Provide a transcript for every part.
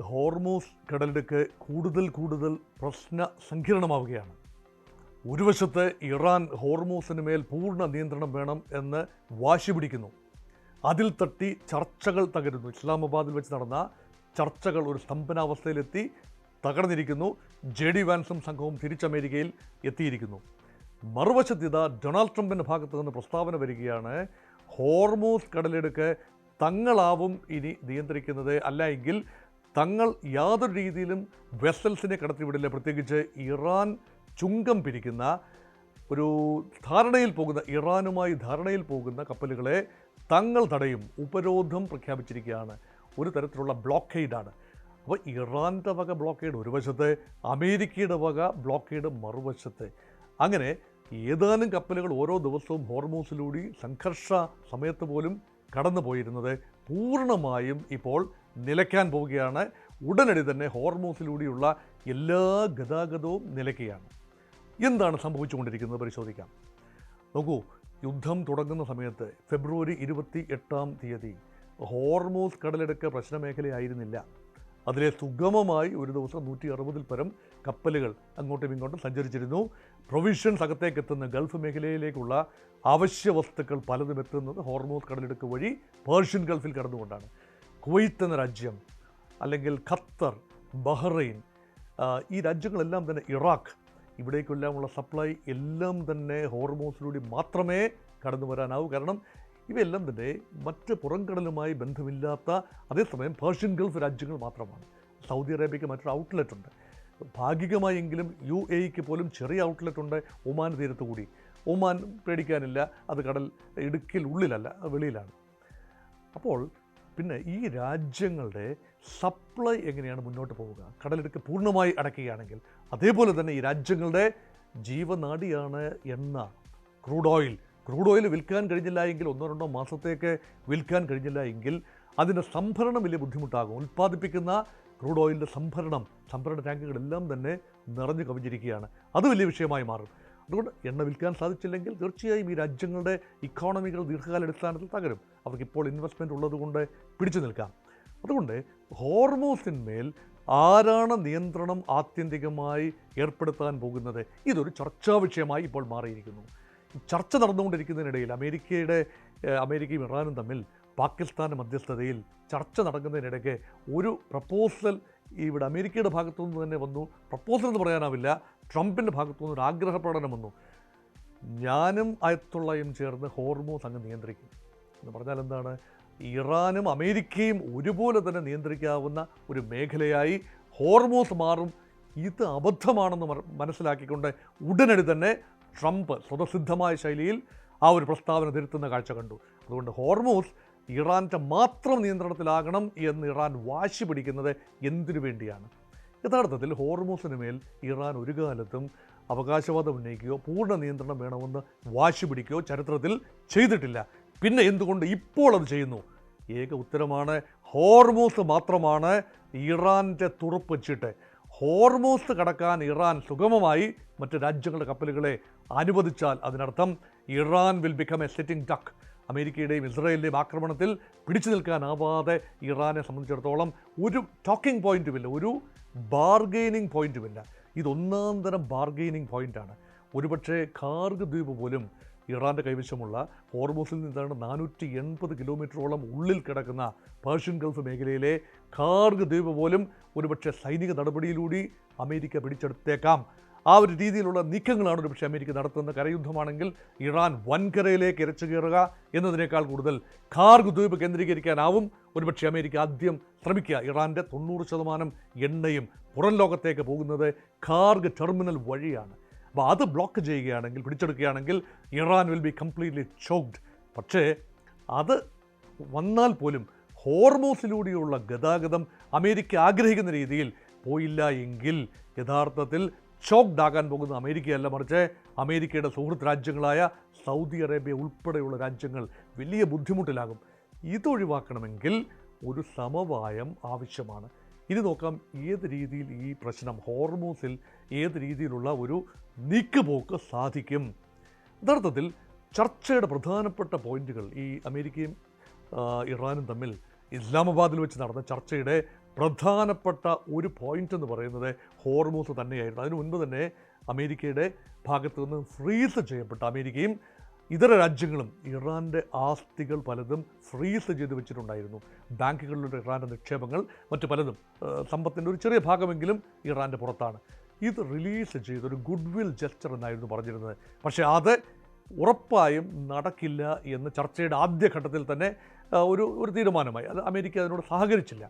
Hormuz കടലിടുക്ക് കൂടുതൽ പ്രശ്ന സങ്കീർണമാവുകയാണ്. ഒരു വശത്ത് ഇറാൻ ഹോർമൂസിന് മേൽ പൂർണ്ണ നിയന്ത്രണം വേണം എന്ന് വാശി പിടിക്കുന്നു. അതിൽ തട്ടി ചർച്ചകൾ തകരുന്നു. ഇസ്ലാമാബാദിൽ വെച്ച് നടന്ന ചർച്ചകൾ ഒരു സ്തംഭനാവസ്ഥയിലെത്തി തകർന്നിരിക്കുന്നു. JD വാൻസും സംഘവും തിരിച്ചമേരിക്കയിൽ എത്തിയിരിക്കുന്നു. മറുവശത്ത് ഇതാ ഡൊണാൾഡ് ട്രംപിൻ്റെ ഭാഗത്തു നിന്ന് പ്രസ്താവന വരികയാണ്, ഹോർമൂസ് കടലിടുക്ക് തങ്ങളാവും ഇനി നിയന്ത്രിക്കുന്നത്, അല്ല എങ്കിൽ തങ്ങൾ യാതൊരു രീതിയിലും വെസൽസിനെ കടത്തിവിടില്ല. പ്രത്യേകിച്ച് ഇറാൻ ചുങ്കം പിരിക്കുന്ന ഒരു ഇറാനുമായി ധാരണയിൽ പോകുന്ന കപ്പലുകളെ തങ്ങൾ തടയും. ഉപരോധം പ്രഖ്യാപിച്ചിരിക്കുകയാണ്. ഒരു തരത്തിലുള്ള ബ്ലോക്കേഡാണ്. അപ്പോൾ ഇറാൻ്റെ വക ബ്ലോക്കേഡ് ഒരു വശത്ത്, അമേരിക്കയുടെ വക ബ്ലോക്കേഡ് മറുവശത്ത്. അങ്ങനെ ഏതാനും കപ്പലുകൾ ഓരോ ദിവസവും ഹോർമൂസിലൂടെ സംഘർഷ സമയത്ത് പോലും കടന്നു പോയിരുന്നത് പൂർണ്ണമായും ഇപ്പോൾ നിലയ്ക്കാൻ പോവുകയാണ്. ഉടനടി തന്നെ ഹോർമൂസിലൂടെയുള്ള എല്ലാ ഗതാഗതവും നിലയ്ക്കുകയാണ്. എന്താണ് സംഭവിച്ചുകൊണ്ടിരിക്കുന്നത് പരിശോധിക്കാം. നോക്കൂ, യുദ്ധം തുടങ്ങുന്ന സമയത്ത് ഫെബ്രുവരി 28 ഹോർമൂസ് കടലിടുക്ക് പ്രശ്നമേഖലയായിരുന്നില്ല. അതിലെ സുഗമമായി ഒരു ദിവസം 160-ൽ പരം കപ്പലുകൾ അങ്ങോട്ടും ഇങ്ങോട്ടും സഞ്ചരിച്ചിരുന്നു. പ്രൊവിഷൻസ് അകത്തേക്ക് എത്തുന്ന ഗൾഫ് മേഖലയിലേക്കുള്ള അവശ്യ വസ്തുക്കൾ പലതും എത്തുന്നത് ഹോർമൂസ് കടലിടുക്ക് വഴി പേർഷ്യൻ ഗൾഫിൽ കടന്നുകൊണ്ടാണ്. കുവൈത്ത് എന്ന രാജ്യം, അല്ലെങ്കിൽ ഖത്തർ, ബഹ്റൈൻ, ഈ രാജ്യങ്ങളെല്ലാം തന്നെ, ഇറാഖ്, ഇവിടേക്കെല്ലാമുള്ള സപ്ലൈ എല്ലാം തന്നെ ഹോർമൂസിലൂടെ മാത്രമേ കടന്നു വരാനാവൂ. കാരണം ഇവയെല്ലാം തന്നെ മറ്റ് പുറംകടലുമായി ബന്ധമില്ലാത്ത, അതേസമയം പേർഷ്യൻ ഗൾഫ് രാജ്യങ്ങൾ മാത്രമാണ്. സൗദി അറേബ്യയ്ക്ക് മറ്റൊരു ഔട്ട്ലെറ്റ് ഉണ്ട്. ഭാഗികമായെങ്കിലും UAEക്ക് പോലും ചെറിയ ഔട്ട്ലെറ്റ് ഉണ്ട് ഒമാൻ തീരത്ത് കൂടി. ഒമാൻ പേടിക്കാനില്ല, അത് കടൽ ഇടുക്കിൽ ഉള്ളിലല്ല, വെളിയിലാണ്. അപ്പോൾ പിന്നെ ഈ രാജ്യങ്ങളുടെ സപ്ലൈ എങ്ങനെയാണ് മുന്നോട്ട് പോവുക? കടലിടുക്ക് പൂർണ്ണമായി അടയ്ക്കുകയാണെങ്കിൽ. അതേപോലെ തന്നെ ഈ രാജ്യങ്ങളുടെ ജീവനാഡിയാണ് എണ്ണ, ക്രൂഡ് ഓയിൽ വിൽക്കാൻ കഴിഞ്ഞില്ല എങ്കിൽ, 1-2 മാസത്തേക്ക് വിൽക്കാൻ കഴിഞ്ഞില്ല എങ്കിൽ അതിൻ്റെ സംഭരണം വലിയ ബുദ്ധിമുട്ടാകും. ഉൽപ്പാദിപ്പിക്കുന്ന ക്രൂഡ് ഓയിലിൻ്റെ സംഭരണ ടാങ്കുകളെല്ലാം തന്നെ നിറഞ്ഞു കവിഞ്ഞിരിക്കുകയാണ്. അത് വലിയ വിഷയമായി മാറും. അതുകൊണ്ട് എണ്ണ വിൽക്കാൻ സാധിച്ചില്ലെങ്കിൽ തീർച്ചയായും ഈ രാജ്യങ്ങളുടെ ഇക്കോണമികൾ ദീർഘകാലാടിസ്ഥാനത്തിൽ തകരും. അവർക്കിപ്പോൾ ഇൻവെസ്റ്റ്മെൻറ്റ് ഉള്ളതുകൊണ്ട് പിടിച്ചു നിൽക്കാം. അതുകൊണ്ട് ഹോർമൂസിന്മേൽ ആരാണ് നിയന്ത്രണം ആത്യന്തികമായി ഏർപ്പെടുത്താൻ പോകുന്നത്? ഇതൊരു ചർച്ചാ വിഷയമായി ഇപ്പോൾ മാറിയിരിക്കുന്നു. ചർച്ച നടന്നുകൊണ്ടിരിക്കുന്നതിനിടയിൽ അമേരിക്കയും ഇറാനും തമ്മിൽ പാകിസ്ഥാൻ്റെ മധ്യസ്ഥതയിൽ ചർച്ച നടക്കുന്നതിനിടയ്ക്ക് ഒരു പ്രപ്പോസൽ ഇവിടെ അമേരിക്കയുടെ ഭാഗത്തു നിന്ന് തന്നെ വന്നു. പ്രപ്പോസൽ എന്ന് പറയാനാവില്ല, ട്രംപിൻ്റെ ഭാഗത്തു നിന്ന് ഒരു ആഗ്രഹ പ്രകടനം വന്നു. ഞാനും അയത്തുള്ളയും ചേർന്ന് ഹോർമൂസ് അങ്ങ് നിയന്ത്രിക്കും എന്ന് പറഞ്ഞാൽ എന്താണ്? ഇറാനും അമേരിക്കയും ഒരുപോലെ തന്നെ നിയന്ത്രിക്കാവുന്ന ഒരു മേഖലയായി ഹോർമൂസ് മാറും. ഇത് അബദ്ധമാണെന്ന് മനസ്സിലാക്കിക്കൊണ്ട് ഉടനടി തന്നെ ട്രംപ് സ്വതസിദ്ധമായ ശൈലിയിൽ ആ ഒരു പ്രസ്താവന തിരുത്തുന്ന കാഴ്ച കണ്ടു. അതുകൊണ്ട് ഹോർമൂസ് ഇറാൻ്റെ മാത്രം നിയന്ത്രണത്തിലാകണം എന്ന് ഇറാൻ വാശി പിടിക്കുന്നത് എന്തിനു വേണ്ടിയാണ്? യഥാർത്ഥത്തിൽ ഹോർമൂസിന് മേൽ ഇറാൻ ഒരു കാലത്തും അവകാശവാദം ഉന്നയിക്കുകയോ പൂർണ്ണ നിയന്ത്രണം വേണമെന്ന് വാശി പിടിക്കുകയോ ചരിത്രത്തിൽ ചെയ്തിട്ടില്ല. പിന്നെ എന്തുകൊണ്ട് ഇപ്പോൾ അത് ചെയ്യുന്നു? ഏക ഉത്തരമാണ്, ഹോർമൂസ് മാത്രമാണ് ഇറാൻ്റെ തുറപ്പ് ചീട്ട്. ഹോർമൂസ് കടക്കാൻ ഇറാൻ സുഗമമായി മറ്റ് രാജ്യങ്ങളുടെ കപ്പലുകളെ അനുവദിച്ചാൽ അതിനർത്ഥം Iran will become a sitting duck. അമേരിക്കയുടെയും ഇസ്രായേലിൻ്റെയും ആക്രമണത്തിൽ പിടിച്ചു നിൽക്കാനാവാതെ ഇറാനെ സംബന്ധിച്ചിടത്തോളം ഒരു ടോക്കിംഗ് പോയിൻറ്റുമില്ല, ഒരു ബാർഗെയിനിങ് പോയിൻറ്റുമില്ല. ഇതൊന്നാം തരം ബാർഗെയിനിങ് പോയിൻ്റാണ്. ഒരുപക്ഷെ ഖാർഗ് ദ്വീപ് പോലും ഇറാൻ്റെ കൈവശമുള്ള ഹോർമൂസിൽ നിന്നാണ് 480 കിലോമീറ്ററോളം ഉള്ളിൽ കിടക്കുന്ന പേർഷ്യൻ ഗൾഫ് മേഖലയിലെ ഖാർഗ് ദ്വീപ് പോലും ഒരുപക്ഷെ സൈനിക നടപടിയിലൂടെ അമേരിക്ക പിടിച്ചെടുത്തേക്കാം. ആ ഒരു രീതിയിലുള്ള നീക്കങ്ങളാണ് ഒരുപക്ഷെ അമേരിക്ക നടത്തുന്ന. കരയുദ്ധമാണെങ്കിൽ ഇറാൻ വൻകരയിലേക്ക് ഇരച്ചു കയറുക എന്നതിനേക്കാൾ കൂടുതൽ ഖാർഗ് ദ്വീപ് കേന്ദ്രീകരിക്കാനാവും ഒരുപക്ഷെ അമേരിക്ക ആദ്യം ശ്രമിക്കുക. ഇറാൻ്റെ 90% എണ്ണയും പുറം ലോകത്തേക്ക് പോകുന്നത് ഖാർഗ് ടെർമിനൽ വഴിയാണ്. അപ്പോൾ അത് ബ്ലോക്ക് ചെയ്യുകയാണെങ്കിൽ, പിടിച്ചെടുക്കുകയാണെങ്കിൽ Iran will be completely choked. പക്ഷേ അത് വന്നാൽ പോലും ഹോർമൂസിലൂടെയുള്ള ഗതാഗതം അമേരിക്ക ആഗ്രഹിക്കുന്ന രീതിയിൽ പോയില്ല എങ്കിൽ യഥാർത്ഥത്തിൽ ചോക്ഡ് ആകാൻ പോകുന്ന അമേരിക്കയല്ല, മറിച്ച് അമേരിക്കയുടെ സുഹൃത്ത് രാജ്യങ്ങളായ സൗദി അറേബ്യ ഉൾപ്പെടെയുള്ള രാജ്യങ്ങൾ വലിയ ബുദ്ധിമുട്ടിലാകും. ഇതൊഴിവാക്കണമെങ്കിൽ ഒരു സമവായം ആവശ്യമാണ്. ഇനി നോക്കാം ഏത് രീതിയിൽ ഈ പ്രശ്നം ഹോർമൂസിൽ ഏത് രീതിയിലുള്ള ഒരു നീക്കുപോക്ക് സാധിക്കും. യഥാർത്ഥത്തിൽ ചർച്ചയുടെ പ്രധാനപ്പെട്ട പോയിന്റുകൾ ഈ അമേരിക്കയും ഇറാനും തമ്മിൽ ഇസ്ലാമാബാദിൽ വെച്ച് നടന്ന ചർച്ചയുടെ പ്രധാനപ്പെട്ട ഒരു പോയിന്റ് എന്ന് പറയുന്നത് ഹോർമൂസ് തന്നെയായിരുന്നു. അതിനു മുൻപ് തന്നെ അമേരിക്കയുടെ ഭാഗത്തു നിന്ന് ഫ്രീസ് ചെയ്യപ്പെട്ട അമേരിക്കയും ഇതര രാജ്യങ്ങളും ഇറാൻ്റെ ആസ്തികൾ പലതും ഫ്രീസ് ചെയ്ത് വെച്ചിട്ടുണ്ടായിരുന്നു. ബാങ്കുകളിലുള്ള ഇറാൻ്റെ നിക്ഷേപങ്ങൾ മറ്റു പലതും സമ്പത്തിൻ്റെ ഒരു ചെറിയ ഭാഗമെങ്കിലും ഇറാൻ്റെ പുറത്താണ്. ഇത് റിലീസ് ചെയ്ത് ഒരു ഗുഡ് വിൽ ജസ്റ്റർ എന്നായിരുന്നു പറഞ്ഞിരുന്നത്. പക്ഷേ അത് ഉറപ്പായും നടക്കില്ല എന്ന് ചർച്ചയുടെ ആദ്യഘട്ടത്തിൽ തന്നെ ഒരു തീരുമാനമായി. അത് അമേരിക്ക അതിനോട് സഹകരിച്ചില്ല.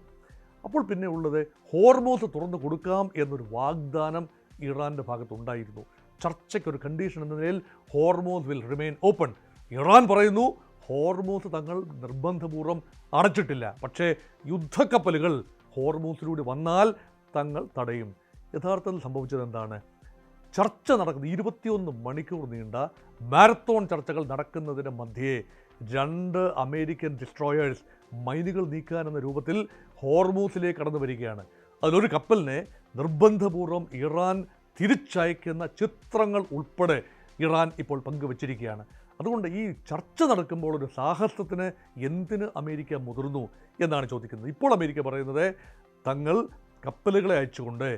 അപ്പോൾ പിന്നെ ഉള്ളത് ഹോർമൂസ് തുറന്നു കൊടുക്കാം എന്നൊരു വാഗ്ദാനം ഇറാൻ്റെ ഭാഗത്തുണ്ടായിരുന്നു. ചർച്ചയ്ക്കൊരു കണ്ടീഷൻ എന്ന നിലയിൽ Hormuz will remain open. Iran പറയുന്നു ഹോർമൂസ് തങ്ങൾ നിർബന്ധപൂർവ്വം അടച്ചിട്ടില്ല, പക്ഷേ യുദ്ധക്കപ്പലുകൾ ഹോർമൂസിലൂടെ വന്നാൽ തങ്ങൾ തടയും. യഥാർത്ഥത്തിൽ സംഭവിച്ചത് എന്താണ്? ചർച്ച നടക്കുന്നത് 21 മണിക്കൂർ നീണ്ട മാരത്തോൺ ചർച്ചകൾ നടക്കുന്നതിന് മധ്യേ 2 അമേരിക്കൻ ഡിസ്ട്രോയേഴ്സ് മൈനുകൾ നീക്കാനെന്ന രൂപത്തിൽ ഹോർമൂസിലേക്ക് കടന്നു വരികയാണ്. അതിലൊരു കപ്പലിനെ നിർബന്ധപൂർവ്വം ഇറാൻ തിരിച്ചയക്കുന്ന ചിത്രങ്ങൾ ഉൾപ്പെടെ ഇറാൻ ഇപ്പോൾ പങ്കുവച്ചിരിക്കുകയാണ്. അതുകൊണ്ട് ഈ ചർച്ച നടക്കുമ്പോൾ ഒരു സാഹസത്തിന് എന്തിന് അമേരിക്ക മുതിർന്നു എന്നാണ് ചോദിക്കുന്നത്. ഇപ്പോൾ അമേരിക്ക പറയുന്നത് തങ്ങൾ കപ്പലുകളെ അയച്ചുകൊണ്ട്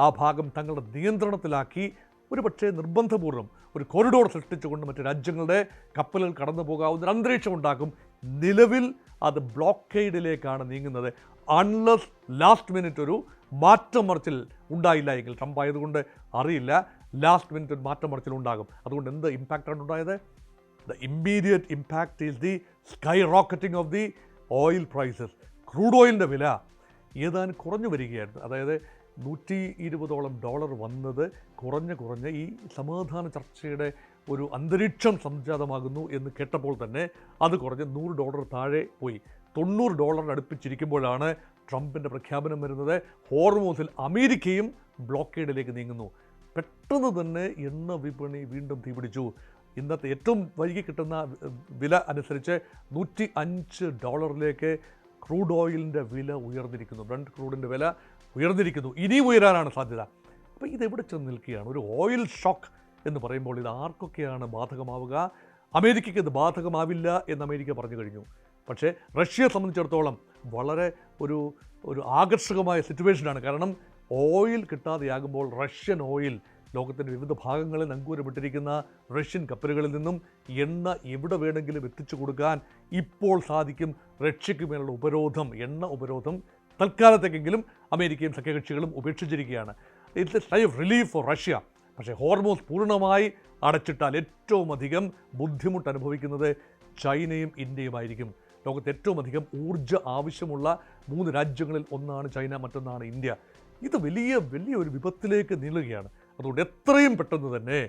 ആ ഭാഗം തങ്ങളുടെ നിയന്ത്രണത്തിലാക്കി ഒരുപക്ഷെ നിർബന്ധപൂർവ്വം ഒരു കോറിഡോർ സൃഷ്ടിച്ചുകൊണ്ട് മറ്റ് രാജ്യങ്ങളുടെ കപ്പലുകൾ കടന്നു പോകാവുന്ന ഒരു അന്തരീക്ഷം ഉണ്ടാക്കും. നിലവിൽ അത് ബ്ലോക്കേഡിലേക്കാണ് നീങ്ങുന്നത്. അൺലെസ് ലാസ്റ്റ് മിനിറ്റ് ഒരു മാറ്റം മറിച്ചിൽ ഉണ്ടായില്ല എങ്കിൽ, ട്രംപ് ആയതുകൊണ്ട് അറിയില്ല, ലാസ്റ്റ് മിനിറ്റ് ഒരു മാറ്റം മറിച്ചിൽ ഉണ്ടാകും. അതുകൊണ്ട് എന്ത് ഇമ്പാക്റ്റാണ് ഉണ്ടായത്? The immediate impact is the skyrocketing of the oil prices. Crude ഓയിലിൻ്റെ വില ഏതാനും കുറഞ്ഞു വരികയായിരുന്നു. അതായത് $120 വന്നത് കുറഞ്ഞ് ഈ സമാധാന ചർച്ചയുടെ ഒരു അന്തരീക്ഷം സംജാതമാകുന്നു എന്ന് കേട്ടപ്പോൾ തന്നെ അത് കുറഞ്ഞ് $100 താഴെ പോയി. $90 അടുപ്പിച്ചിരിക്കുമ്പോഴാണ് ട്രംപിൻ്റെ പ്രഖ്യാപനം വരുന്നത്. ഹോർമൂസിൽ അമേരിക്കയും ബ്ലോക്കേഡിലേക്ക് നീങ്ങുന്നു. പെട്ടെന്ന് തന്നെ എണ്ണ വിപണി വീണ്ടും തീപിടിച്ചു. ഇന്നത്തെ ഏറ്റവും വൈകി കിട്ടുന്ന വില അനുസരിച്ച് $105 ക്രൂഡ് ഓയിലിൻ്റെ വില ഉയർന്നിരിക്കുന്നു. ബ്രണ്ട് ക്രൂഡിൻ്റെ വില ഉയർന്നിരിക്കുന്നു. ഇനി ഉയരാനാണ് സാധ്യത. അപ്പോൾ ഇതെവിടെ ചെന്ന് നിൽക്കുകയാണ്? ഒരു ഓയിൽ ഷോക്ക് എന്ന് പറയുമ്പോൾ ഇത് ആർക്കൊക്കെയാണ് ബാധകമാവുക? അമേരിക്കയ്ക്ക് ഇത് ബാധകമാവില്ല എന്ന് അമേരിക്ക പറഞ്ഞു കഴിഞ്ഞു. പക്ഷേ റഷ്യയെ സംബന്ധിച്ചിടത്തോളം വളരെ ഒരു ആകർഷകമായ സിറ്റുവേഷനാണ്. കാരണം ഓയിൽ കിട്ടാതെയാകുമ്പോൾ റഷ്യൻ ഓയിൽ ലോകത്തിൻ്റെ വിവിധ ഭാഗങ്ങളിൽ നങ്കൂരമിട്ടിരിക്കുന്ന റഷ്യൻ കപ്പലുകളിൽ നിന്നും എണ്ണ എവിടെ വേണമെങ്കിലും എത്തിച്ചു കൊടുക്കാൻ ഇപ്പോൾ സാധിക്കും. റഷ്യയ്ക്ക് മേലുള്ള എണ്ണ ഉപരോധം തൽക്കാലത്തേക്കെങ്കിലും അമേരിക്കയും സഖ്യകക്ഷികളും ഉപേക്ഷിച്ചിരിക്കുകയാണ്. It's a sigh of relief for Russia. പക്ഷേ ഹോർമൂസ് പൂർണ്ണമായി അടച്ചിട്ടാൽ ഏറ്റവും അധികം ബുദ്ധിമുട്ട് അനുഭവിക്കുന്നത് ചൈനയും ഇന്ത്യയുമായിരിക്കും. ലോകത്ത് ഏറ്റവും അധികം ഊർജ്ജ ആവശ്യമുള്ള 3 രാജ്യങ്ങളിൽ ഒന്നാണ് ചൈന, മറ്റൊന്നാണ് ഇന്ത്യ. ഇത് വലിയൊരു വിപത്തിലേക്ക് നീളുകയാണ്. അതുകൊണ്ട് എത്രയും പെട്ടെന്ന് തന്നെ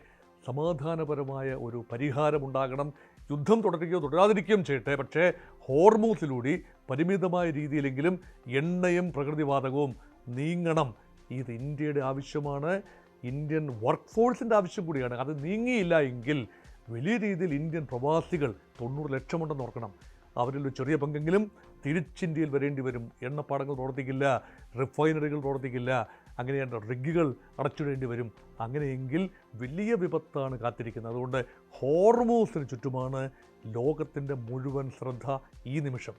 സമാധാനപരമായ ഒരു പരിഹാരമുണ്ടാകണം. യുദ്ധം തുടരുകയോ തുടരാതിരിക്കുകയും ചെയ്യട്ടെ, പക്ഷേ ഹോർമൂസിലൂടെ പരിമിതമായ രീതിയിലെങ്കിലും എണ്ണയും പ്രകൃതിവാതകവും നീങ്ങണം. ഇത് ഇന്ത്യയുടെ ആവശ്യമാണ്, ഇന്ത്യൻ വർക്ക് ഫോഴ്സിൻ്റെ ആവശ്യം കൂടിയാണ്. അത് നീങ്ങിയില്ല എങ്കിൽ വലിയ രീതിയിൽ ഇന്ത്യൻ പ്രവാസികൾ 90 ലക്ഷമുണ്ടെന്ന് ഓർക്കണം. അവരിൽ ഒരു ചെറിയ പങ്കെങ്കിലും തിരിച്ചിന്ത്യയിൽ വരേണ്ടി വരും. എണ്ണപ്പാടങ്ങൾ പ്രവർത്തിക്കില്ല, റിഫൈനറികൾ പ്രവർത്തിക്കില്ല, അങ്ങനെയാണ് റിഗുകൾ അടച്ചിടേണ്ടി വരും. അങ്ങനെയെങ്കിൽ വലിയ വിപത്താണ് കാത്തിരിക്കുന്നത്. അതുകൊണ്ട് ഹോർമൂസിന് ചുറ്റുമാണ് ലോകത്തിൻ്റെ മുഴുവൻ ശ്രദ്ധ ഈ നിമിഷം.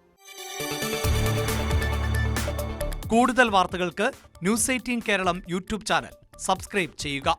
കൂടുതൽ വാർത്തകൾക്ക് news 18 Keralam YouTube channel subscribe ചെയ്യുക.